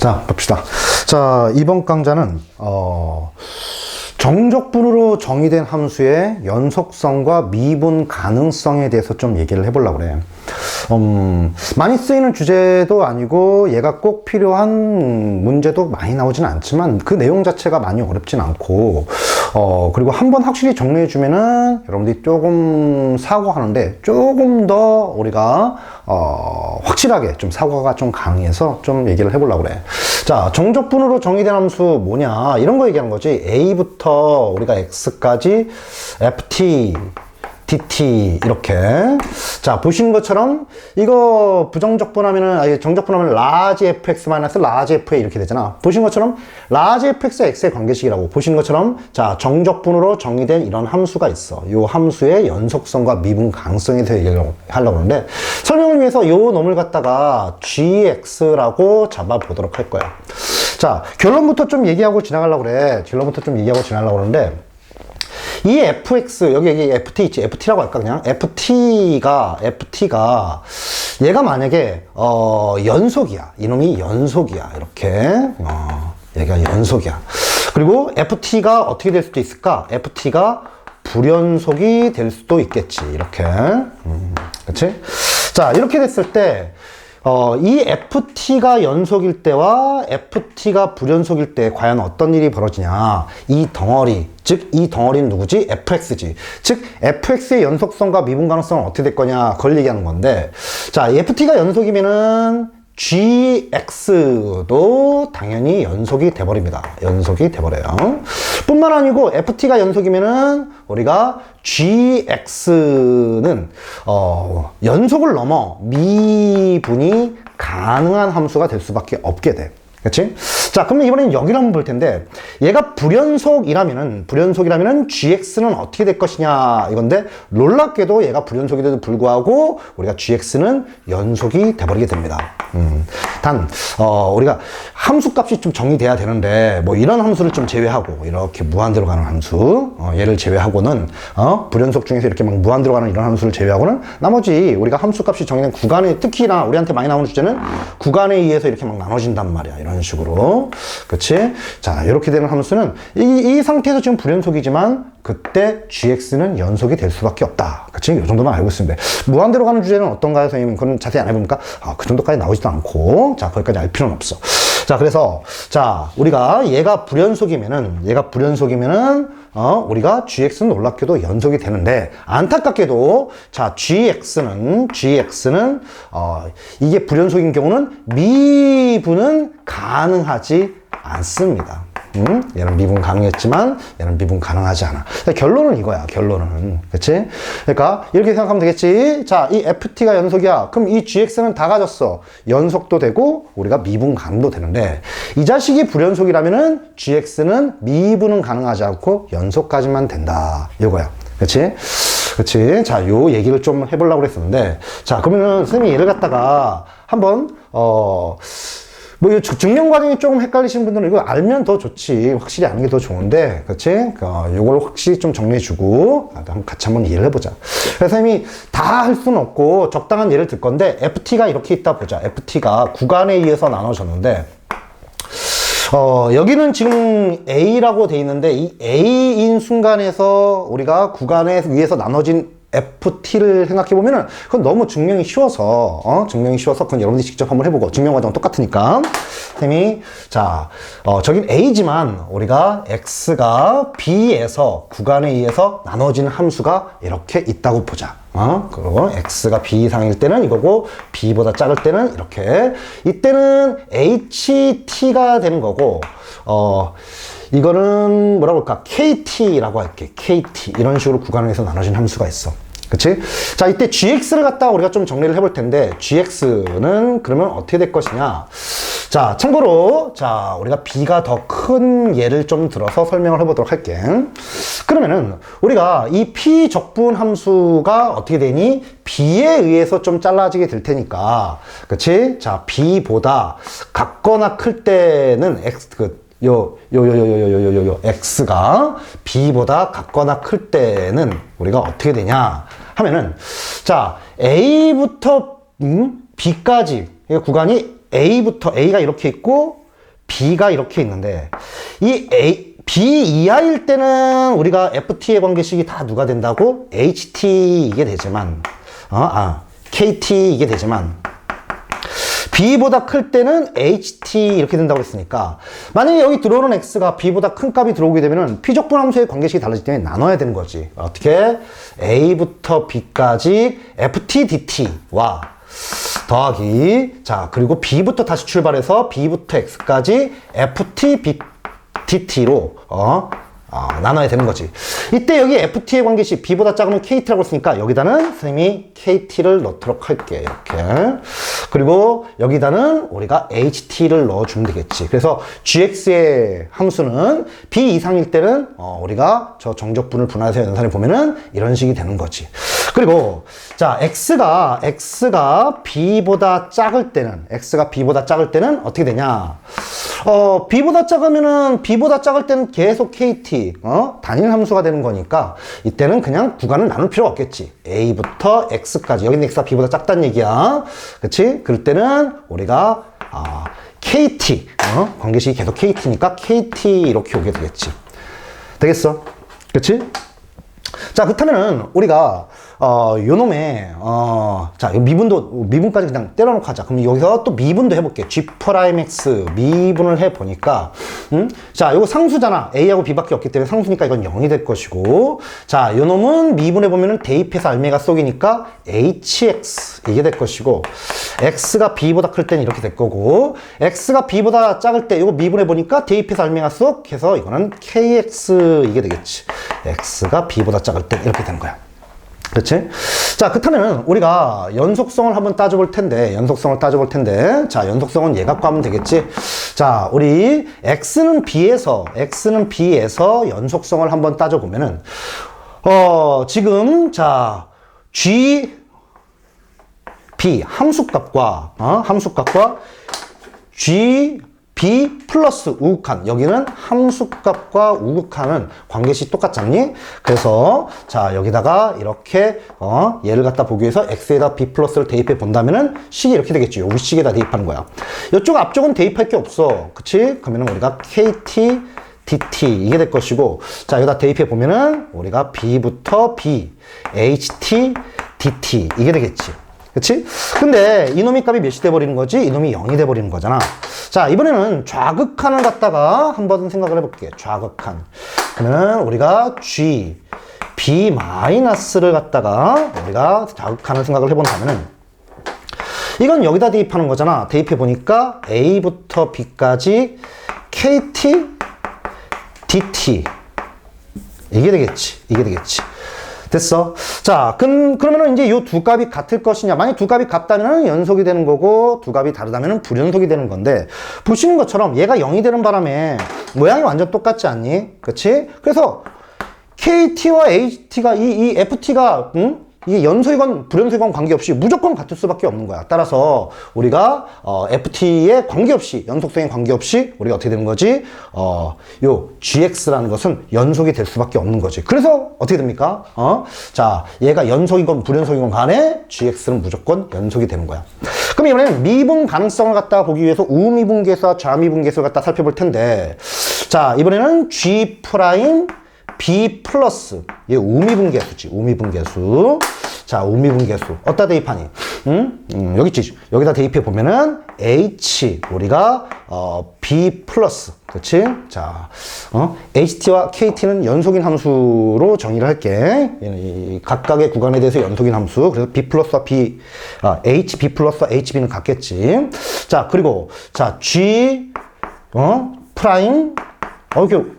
자, 봅시다. 자, 이번 강좌는 정적분으로 정의된 함수의 연속성과 미분 가능성에 대해서 좀 얘기를 해보려고 그래. 많이 쓰이는 주제도 아니고 얘가 꼭 필요한 문제도 많이 나오진 않지만 그 내용 자체가 많이 어렵진 않고 그리고 한번 확실히 정리해주면은 여러분들이 조금 사고하는데 조금 더 우리가 확실하게 좀 사고가 좀 가능해서 좀 얘기를 해보려고 그래. 자, 정적분으로 정의된 함수 뭐냐 이런 거 얘기하는 거지. A부터 우리가 X까지 FT dt 이렇게. 자, 보시는 것처럼 이거 부정적분하면은 아니 정적분하면 라지 fx 마이너스 라지 fa 이렇게 되잖아. 보시는 것처럼 라지 fx와 x의 관계식이라고. 보시는 것처럼 자, 정적분으로 정의된 이런 함수가 있어. 이 함수의 연속성과 미분 가능성에 대해서 얘기를 하려고 하는데 설명을 위해서 이 놈을 갖다가 gx라고 잡아 보도록 할 거야. 자, 결론부터 좀 얘기하고 지나가려고 그래. 결론부터 좀 얘기하고 지나가려고 그러는데 이 fx, 여기 ft 있지? ft라고 할까, 그냥? ft가, 얘가 만약에, 연속이야. 이놈이 연속이야. 이렇게. 얘가 연속이야. 그리고 ft가 어떻게 될 수도 있을까? ft가 불연속이 될 수도 있겠지. 이렇게. 그치? 자, 이렇게 됐을 때, 이 ft가 연속일 때와 ft가 불연속일 때 과연 어떤 일이 벌어지냐. 이 덩어리, 즉 이 덩어리는 누구지? fx지. 즉 fx의 연속성과 미분 가능성은 어떻게 될 거냐 그걸 얘기하는 건데, 자, ft가 연속이면은 gx도 당연히 연속이 돼버립니다. 연속이 돼버려요. 뿐만 아니고 ft가 연속이면은 우리가 gx는 연속을 넘어 미분이 가능한 함수가 될 수밖에 없게 돼. 그치? 자, 그러면 이번엔 여기를 한번 볼 텐데, 얘가 불연속이라면은 gx는 어떻게 될 것이냐 이건데, 놀랍게도 얘가 불연속인데도 불구하고 우리가 gx는 연속이 돼버리게 됩니다. 단 우리가 함수 값이 좀 정의돼야 되는데, 뭐 이런 함수를 좀 제외하고 이렇게 무한대로 가는 함수, 얘를 제외하고는 불연속 중에서 이렇게 막 무한대로 가는 이런 함수를 제외하고는 나머지 우리가 함수 값이 정의된 구간에, 특히나 우리한테 많이 나오는 주제는 구간에 의해서 이렇게 막 나눠진단 말이야. 이런 식으로. 그치? 자, 이렇게 되는 함수는 이 상태에서 지금 불연속이지만 그때 gx는 연속이 될 수밖에 없다. 그치? 이 정도만 알고 있으면 돼. 무한대로 가는 주제는 어떤가요, 선생님? 그건 자세히 안 해보니까 그 정도까지 나오지도 않고, 자, 거기까지 알 필요는 없어. 자, 그래서 자, 우리가 얘가 불연속이면은 우리가 gx는 놀랍게도 연속이 되는데, 안타깝게도 자, gx는 이게 불연속인 경우는 미분은 가능하지 않습니다. 얘는 미분 가능했지만 얘는 미분 가능하지 않아. 결론은 이거야. 결론은. 그치? 그러니까 이렇게 생각하면 되겠지. 자, 이 ft가 연속이야. 그럼 이 gx는 다 가졌어. 연속도 되고 우리가 미분 가능도 되는데, 이 자식이 불연속이라면은 gx는 미분은 가능하지 않고 연속까지만 된다. 이거야. 그치? 그치? 자, 요 얘기를 좀 해보려고 그랬었는데, 자, 그러면은 선생님이 얘를 갖다가 한번 뭐, 이 증명 과정이 조금 헷갈리시는 분들은 이거 알면 더 좋지. 확실히 아는 게 더 좋은데, 그치? 요걸 확실히 좀 정리해주고, 같이 한번 이해를 해보자. 그래서 선생님이 다 할 수는 없고, 적당한 예를 들 건데, FT가 이렇게 있다 보자. FT가 구간에 의해서 나눠졌는데, 여기는 지금 A라고 돼 있는데, 이 A인 순간에서 우리가 구간에 의해서 나눠진 FT를 생각해보면은 그건 너무 증명이 쉬워서 그건 여러분들이 직접 한번 해보고, 증명 과정은 똑같으니까. 선생님이 자, 저긴 A지만 우리가 X가 B에서 구간에 의해서 나눠지는 함수가 이렇게 있다고 보자. 그리고 X가 B 이상일 때는 이거고, B보다 작을 때는 이렇게. 이때는 HT가 되는 거고, 이거는 뭐라고 할까? KT라고 할게. KT. 이런 식으로 구간에서 나눠진 함수가 있어. 그치? 자, 이때 gx를 갖다가 우리가 좀 정리를 해볼 텐데, gx는 그러면 어떻게 될 것이냐? 자, 참고로, 자, 우리가 b가 더 큰 예를 좀 들어서 설명을 해보도록 할게. 그러면은, 우리가 이 p 적분 함수가 어떻게 되니? b에 의해서 좀 잘라지게 될 테니까. 그치? 자, b보다 같거나 클 때는 x가 b보다 같거나 클 때는 우리가 어떻게 되냐 하면은, 자, a부터 b까지 구간이 A부터 A가 이렇게 있고 B가 이렇게 있는데, 이 B 이하일 때는 우리가 FT의 관계식이 다 누가 된다고? HT 이게 되지만, KT 이게 되지만, B보다 클 때는 HT 이렇게 된다고 했으니까, 만약에 여기 들어오는 X가 B보다 큰 값이 들어오게 되면은 피적분 함수의 관계식이 달라지기 때문에 나눠야 되는 거지. 어떻게? A부터 B까지 FT DT와 더하기, 자, 그리고 B부터 다시 출발해서 B부터 X까지 FT DT로, 나눠야 되는 거지. 이때 여기 FT의 관계식 B보다 작으면 KT라고 했으니까 여기다는 선생님이 KT를 넣도록 할게. 이렇게. 그리고 여기다는 우리가 HT를 넣어주면 되겠지. 그래서 GX의 함수는 B 이상일 때는 우리가 저 정적분을 분할해서 연산해 보면은 이런 식이 되는 거지. 그리고 자, X가 B보다 작을 때는 어떻게 되냐? B보다 작을 때는 계속 KT, 단일 함수가 되는 거니까 이때는 그냥 구간을 나눌 필요가 없겠지. A부터 X까지. 여기는 X가 B보다 작다는 얘기야. 그치? 그럴 때는 우리가, KT, 관계식이 계속 KT니까 KT 이렇게 오게 되겠지. 되겠어? 그치? 자, 그렇다면은 우리가 요 놈의 자, 미분까지 그냥 때려놓고 하자. 그럼 여기서 또 미분도 해볼게. G'X 미분을 해보니까 자, 요거 상수잖아. A하고 B밖에 없기 때문에 상수니까 이건 0이 될 것이고, 자, 요 놈은 미분해보면은 대입해서 알미가 쏙이니까 HX 이게 될 것이고, X가 B보다 클 때는 이렇게 될 거고, X가 B보다 작을 때 요거 미분해보니까 대입해서 알미가 쏙 해서 이거는 KX 이게 되겠지. X가 B보다 작을 때 이렇게 되는 거야. 그렇지? 자, 그렇다면 우리가 연속성을 한번 따져볼 텐데, 자, 연속성은 얘 갖고 하면 되겠지? 자, 우리 X는 B에서 연속성을 한번 따져보면은, 지금, 자, G, B, 함수값과 G, B 플러스 우극한, 여기는 함수값과 우극한은 관계식 똑같잖니? 그래서 자, 여기다가 이렇게 얘를 갖다 보기 위해서 X에다 B 플러스를 대입해 본다면은 식이 이렇게 되겠지. 여기 식에다 대입하는 거야. 이쪽 앞쪽은 대입할 게 없어. 그치? 그러면은 우리가 KT DT 이게 될 것이고, 자, 여기다 대입해 보면은 우리가 B부터 B, HT DT 이게 되겠지. 그치? 근데 이놈이 값이 몇이 돼버리는 거지? 이놈이 0이 돼버리는 거잖아. 자, 이번에는 좌극한을 갖다가 한번 생각을 해볼게. 좌극한. 그러면은 우리가 G, B 마이너스를 갖다가 우리가 좌극한을 생각을 해본다면은 이건 여기다 대입하는 거잖아. 대입해 보니까 A부터 B까지 KT, DT 이게 되겠지. 됐어. 자, 그러면은 이제 요 두 값이 같을 것이냐. 만약 두 값이 같다면 연속이 되는 거고, 두 값이 다르다면 불연속이 되는 건데, 보시는 것처럼 얘가 0이 되는 바람에 모양이 완전 똑같지 않니? 그치? 그래서 KT와 HT가, 이 FT가, 이게 연속이건 불연속이건 관계없이 무조건 같을 수밖에 없는 거야. 따라서 우리가 FT에 관계없이, 연속성에 관계없이 우리가 어떻게 되는 거지? 요 GX라는 것은 연속이 될 수밖에 없는 거지. 그래서 어떻게 됩니까? 자, 얘가 연속이건 불연속이건 간에 GX는 무조건 연속이 되는 거야. 그럼 이번에는 미분 가능성을 갖다 보기 위해서 우미분계수와 좌미분계수를 갖다 살펴볼 텐데, 자, 이번에는 G 프라임 B 플러스, 얘 우미분계수지. 자, 우미분계수 어디다 대입하니? 여기 있지. 여기다 대입해 보면은 H, 우리가 B 플러스, 그렇지? 자, HT와 KT는 연속인 함수로 정의를 할게. 이 각각의 구간에 대해서 연속인 함수. 그래서 B 플러스와 B, HB 플러스와 HB는 같겠지. 자, 그리고 자, G 프라임, 이렇게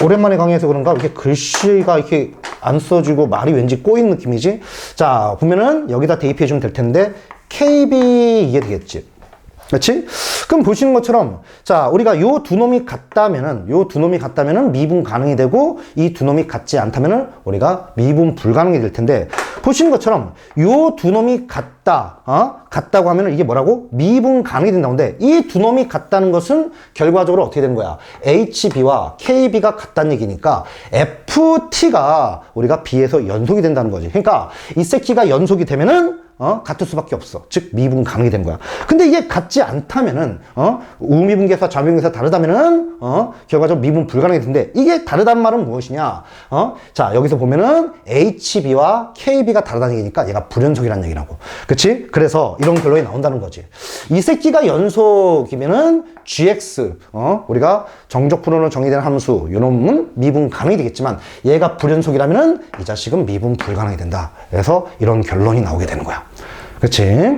오랜만에 강의해서 그런가 이렇게 글씨가 이렇게 안 써지고 말이 왠지 꼬인 느낌이지? 자, 보면은 여기다 대입해 주면 될 텐데 KB 이게 되겠지. 그렇지? 그럼 보시는 것처럼, 자, 우리가 요 두 놈이 같다면은 미분 가능이 되고, 이 두 놈이 같지 않다면은 우리가 미분 불가능이 될 텐데, 보시는 것처럼 요 두 놈이 같다고 하면은 이게 뭐라고? 미분 가능이 된다는데, 이 두 놈이 같다는 것은 결과적으로 어떻게 되는 거야? HB와 KB가 같다는 얘기니까 FT가 우리가 B에서 연속이 된다는 거지. 그러니까 이 새끼가 연속이 되면은 같을 수밖에 없어. 즉 미분 가능이 되는 거야. 근데 이게 같지 않다면은 우미분계수와 좌미분계수가 다르다면은 결과적으로 미분 불가능이 되는데 이게 다르다는 말은 무엇이냐? 자 여기서 보면은 HB와 KB가 다르다는 얘기니까 얘가 불연속이라는 얘기라고. 그치? 그래서 이런 결론이 나온다는 거지. 이 새끼가 연속이면은 GX 우리가 정적분으로 정의된 함수 요놈은 미분 가능이 되겠지만 얘가 불연속이라면은 이 자식은 미분 불가능이 된다. 그래서 이런 결론이 나오게 되는 거야. 그치?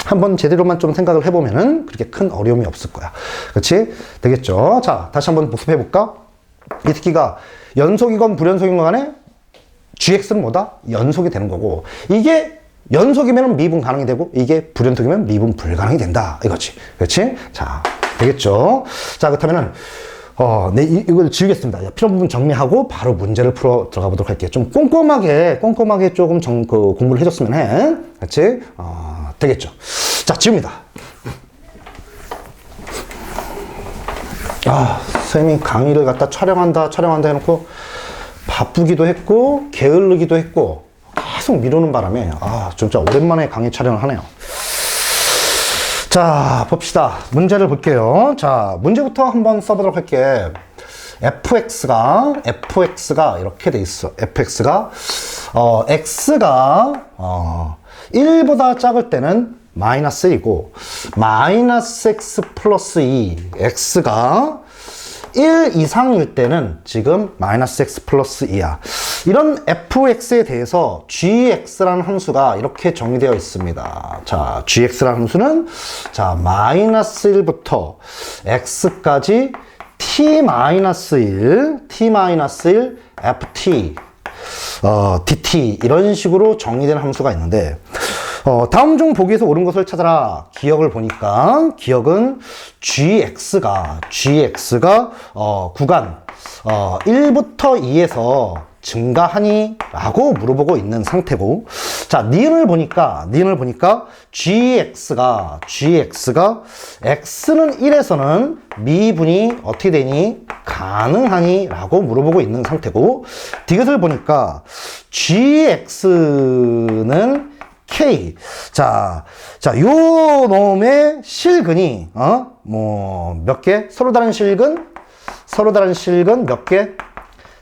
한번 제대로만 좀 생각을 해보면은 그렇게 큰 어려움이 없을 거야. 그치? 되겠죠? 자, 다시 한번 복습해 볼까? 이 새끼가 연속이건 불연속이건 간에 GX는 뭐다? 연속이 되는 거고, 이게 연속이면 미분 가능이 되고, 이게 불연속이면 미분 불가능이 된다. 이거지. 그치? 자, 되겠죠? 자, 그렇다면은, 네, 이걸 지우겠습니다. 필요 부분 정리하고 바로 문제를 풀어 들어가 보도록 할게요. 좀 꼼꼼하게 조금 공부를 해줬으면 해. 그치? 되겠죠? 자, 지웁니다. 선생님이 강의를 갖다 촬영한다 해놓고 바쁘기도 했고, 게을르기도 했고, 계속 미루는 바람에, 진짜 오랜만에 강의 촬영을 하네요. 자, 봅시다. 문제를 볼게요. 자, 문제부터 한번 써보도록 할게. fx가 이렇게 돼 있어. fx가, x가, 1보다 작을 때는 마이너스 1이고, 마이너스 x 플러스 2, x가 1 이상일 때는 지금 마이너스 x 플러스 2야. 이런 fx에 대해서 gx라는 함수가 이렇게 정의되어 있습니다. 자, gx라는 함수는 자, 마이너스 1부터 x까지 t-1, ft, dt 이런 식으로 정의된 함수가 있는데 다음 중 보기에서 옳은 것을 찾아라. 기억을 보니까 기억은 gx가 구간 1부터 2에서 증가하니? 라고 물어보고 있는 상태고, 자, 니은을 보니까 gx가 x는 1에서는 미분이 어떻게 되니? 가능하니? 라고 물어보고 있는 상태고, 디귿을 보니까 gx는 K. 자, 요 놈의 실근이, 몇 개? 서로 다른 실근 몇 개?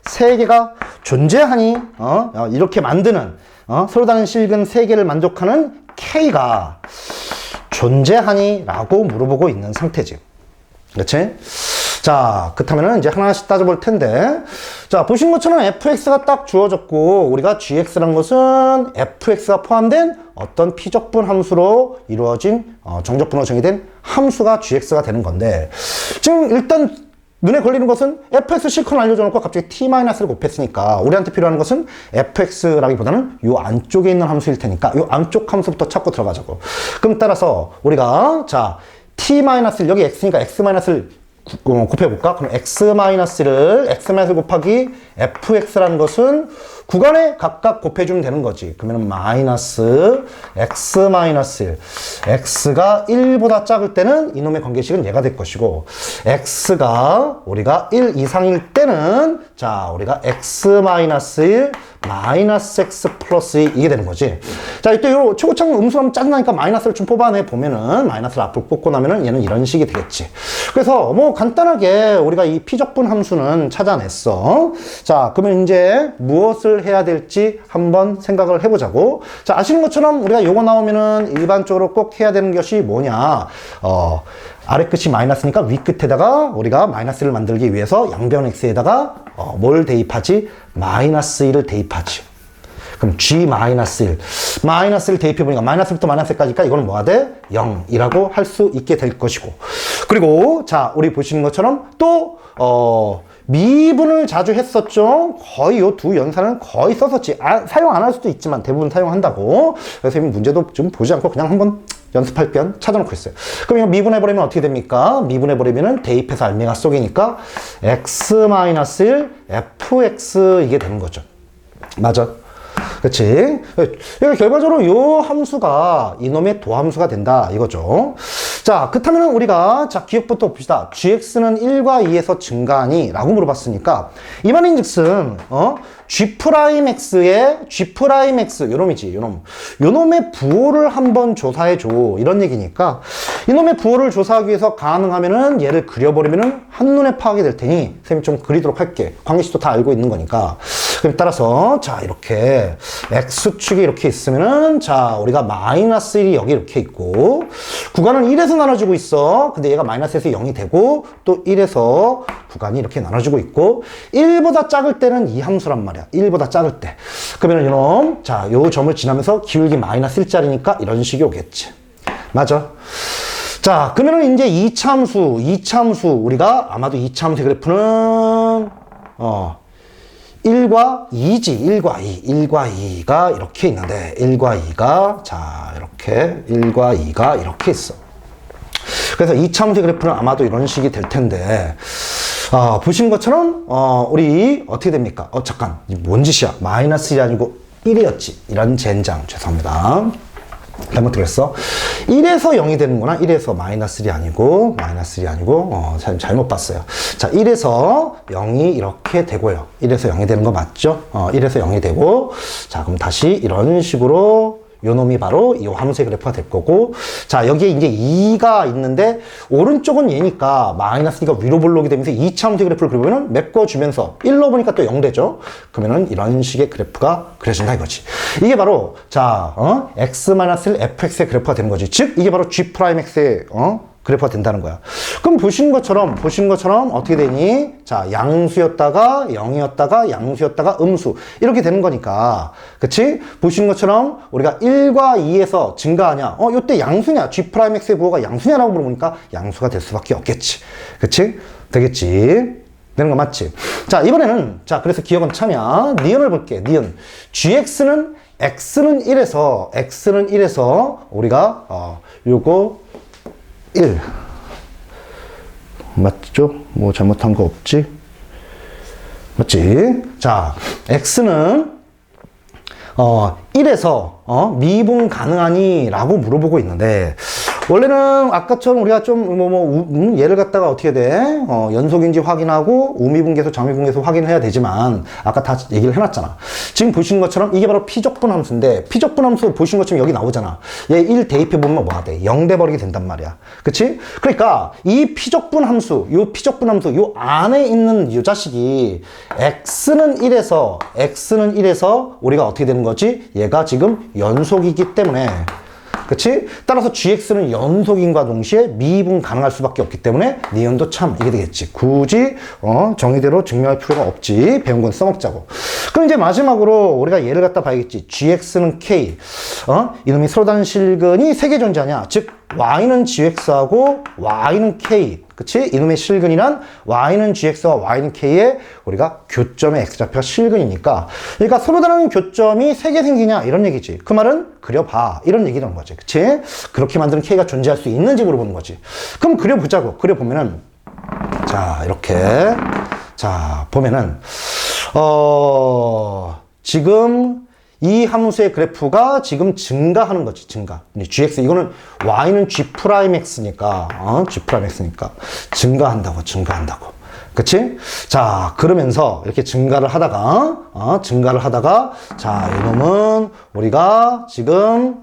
3개가 존재하니? 이렇게 만드는, 서로 다른 실근 3개를 만족하는 K가 존재하니? 라고 물어보고 있는 상태지. 그렇지? 자, 그렇다면은 이제 하나씩 따져볼 텐데, 자, 보신 것처럼 fx가 딱 주어졌고, 우리가 gx라는 것은 fx가 포함된 어떤 피적분 함수로 이루어진 정적분으로 정의된 함수가 gx가 되는 건데, 지금 일단 눈에 걸리는 것은 fx 실컷 알려줘 놓고 갑자기 t-를 곱했으니까 우리한테 필요한 것은 fx라기보다는 요 안쪽에 있는 함수일 테니까 요 안쪽 함수부터 찾고 들어가자고. 그럼 따라서 우리가 자 t-를 여기 x니까 x-를 곱해볼까? 그럼 x-를 곱하기 fx라는 것은 구간에 각각 곱해주면 되는 거지. 그러면 마이너스 x-1 x가 1보다 작을 때는 이놈의 관계식은 얘가 될 것이고, x가 우리가 1 이상일 때는 자 우리가 x-1 마이너스 x 플러스 2 이게 되는 거지. 자, 이때 요 최고창 음수하면 짜증나니까 마이너스를 좀 뽑아내 보면은 마이너스를 앞으로 뽑고 나면은 얘는 이런 식이 되겠지. 그래서 뭐 간단하게 우리가 이 피적분 함수는 찾아냈어. 자, 그러면 이제 무엇을 해야 될지 한번 생각을 해보자고. 자, 아시는 것처럼 우리가 요거 나오면은 일반적으로 꼭 해야 되는 것이 뭐냐. 아래 끝이 마이너스니까 위 끝에다가 우리가 마이너스를 만들기 위해서 양변 x에다가 뭘 대입하지? 마이너스 1을 대입하지. 그럼 g 마이너스 1. 마이너스를 대입해보니까 마이너스부터 마이너스까지니까 이거는 뭐가 돼? 0이라고 할 수 있게 될 것이고. 그리고 자, 우리 보시는 것처럼 또 미분을 자주 했었죠. 거의 요 두 연산은 거의 썼었지. 사용 안 할 수도 있지만 대부분 사용한다고. 그래서 이 문제도 좀 보지 않고 그냥 한번 연습할 겸 찾아놓고 있어요. 그럼 이거 미분해버리면 어떻게 됩니까? 미분해버리면은 대입해서 알맹이가 속이니까 x-1 fx 이게 되는 거죠. 맞아. 그치? 그러니까 결과적으로 요 함수가 이놈의 도함수가 된다 이거죠. 자, 그렇다면 우리가, 자, 기억부터 봅시다. gx는 1과 2에서 증가하니? 라고 물어봤으니까, 이 말인 즉슨, g'x의, g'x, 요놈이지, 요놈. 요놈의 부호를 한번 조사해줘. 이런 얘기니까, 이놈의 부호를 조사하기 위해서 가능하면은 얘를 그려버리면은 한눈에 파악이 될 테니, 선생님이 좀 그리도록 할게. 광희씨도 다 알고 있는 거니까. 그럼 따라서, 자, 이렇게, x축이 이렇게 있으면은, 자, 우리가 마이너스 1이 여기 이렇게 있고, 구간은 1에서 나눠지고 있어. 근데 얘가 마이너스에서 0이 되고, 또 1에서 구간이 이렇게 나눠지고 있고, 1보다 작을 때는 이 함수란 말이야. 1보다 작을 때. 그러면 이놈, 자, 요 점을 지나면서 기울기 마이너스 1짜리니까 이런 식이 오겠지. 맞아. 자, 그러면은 이제 2차 함수, 우리가 아마도 2차 함수의 그래프는, 1과 2지, 1과 2가 이렇게 있는데, 1과 2가, 자, 이렇게, 1과 2가 이렇게 있어. 그래서 2차 함수의 그래프는 아마도 이런 식이 될 텐데, 보신 것처럼, 우리, 어떻게 됩니까? 잠깐, 뭔 짓이야? 마이너스 1이 아니고 1이었지. 이런 젠장, 죄송합니다. 잘못 들었어? 1에서 0이 되는구나. 1에서 마이너스 1이 아니고, 잘못 봤어요. 자, 1에서 0이 이렇게 되고요. 1에서 0이 되는 거 맞죠? 1에서 0이 되고, 자, 그럼 다시 이런 식으로 요 놈이 바로 이 함수의 그래프가 될 거고, 자, 여기에 이제 2가 있는데, 오른쪽은 얘니까 마이너스 2가 위로 볼록이 되면서 2차 함수의 그래프를 그려보면 메꿔주면서 1로 보니까 또 0 되죠? 그러면은 이런 식의 그래프가 그려진다 이거지. 이게 바로, 자, x-1 fx의 그래프가 되는 거지. 즉, 이게 바로 g'x의, 그래프가 된다는 거야. 그럼 보신 것처럼 어떻게 되니? 자, 양수였다가 0이었다가 양수였다가 음수. 이렇게 되는 거니까. 그치? 보신 것처럼 우리가 1과 2에서 증가하냐? 요때 양수냐? g'x의 부호가 양수냐라고 물어보니까 양수가 될 수밖에 없겠지. 그치? 되겠지? 되는 거 맞지? 자, 이번에는, 자, 그래서 기억은 참이야. 니은을 볼게. 니은. gx는 x는 1에서 우리가, 요거, 1 맞죠? 뭐 잘못한 거 없지? 맞지? 자, x는 1에서 미분 가능하니? 라고 물어보고 있는데, 원래는 아까처럼 우리가 좀 얘를 갖다가 어떻게 돼? 연속인지 확인하고 우미분계수, 정미분계수 확인해야 되지만 아까 다 얘기를 해놨잖아. 지금 보신 것처럼 이게 바로 피적분 함수인데, 피적분 함수 보신 것처럼 여기 나오잖아. 얘 1 대입해보면 뭐가 돼? 0 돼버리게 된단 말이야. 그치? 그러니까 이 피적분 함수, 요 안에 있는 이 자식이 x는 1에서 우리가 어떻게 되는 거지? 얘가 지금 연속이기 때문에, 그치? 따라서 gx는 연속인과 동시에 미분 가능할 수밖에 없기 때문에 니은도 참 이게 되겠지. 굳이 정의대로 증명할 필요가 없지. 배운 건 써먹자고. 그럼 이제 마지막으로 우리가 얘를 갖다 봐야겠지. gx는 k. 이놈이 서로 다른 실근이 3개 존재하냐? 즉 y는 gx하고 y는 k. 그치? 이놈의 실근이란 y는 gx와 y는 k의 우리가 교점의 x좌표가 실근이니까, 그러니까 서로 다른 교점이 3개 생기냐 이런 얘기지. 그 말은 그려봐 이런 얘기라는 거지. 그치? 그렇게 만드는 k가 존재할 수 있는지 물어보는 거지. 그럼 그려보자고. 그려보면은, 자, 이렇게, 자, 보면은 지금 이 함수의 그래프가 지금 증가하는 거지, 증가. gx, 이거는 y는 g'x니까, g'x니까. 증가한다고. 그치? 자, 그러면서 이렇게 증가를 하다가, 자, 이놈은 우리가 지금,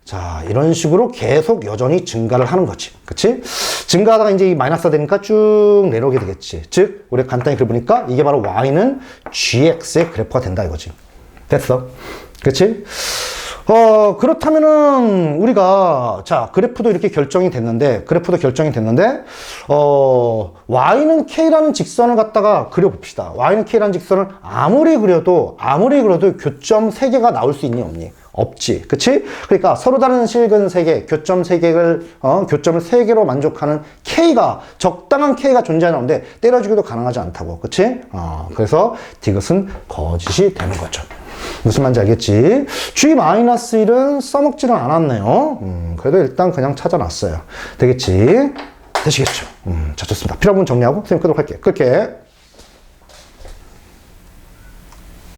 자, 이런 식으로 계속 여전히 증가를 하는 거지. 그치? 증가하다가 이제 이 마이너스가 되니까 쭉 내려오게 되겠지. 즉, 우리가 간단히 그려보니까 이게 바로 y는 gx의 그래프가 된다 이거지. 됐어? 그치? 그렇다면은, 우리가, 자, 그래프도 이렇게 결정이 됐는데, y는 k라는 직선을 갖다가 그려봅시다. y는 k라는 직선을 아무리 그려도 교점 3개가 나올 수 있니, 없니? 없지. 그치? 그러니까 서로 다른 실근 3개, 교점을 3개로 만족하는 k가, 적당한 k가 존재하는데, 때려주기도 가능하지 않다고. 그치? 그래서 디귿은 거짓이 되는 거죠. 무슨 말인지 알겠지? g-1은 써먹지는 않았네요. 그래도 일단 그냥 찾아놨어요. 되겠지? 되시겠죠? 자, 좋습니다. 필요한 부분 정리하고 선생님 끄도록 할게요. 끌게.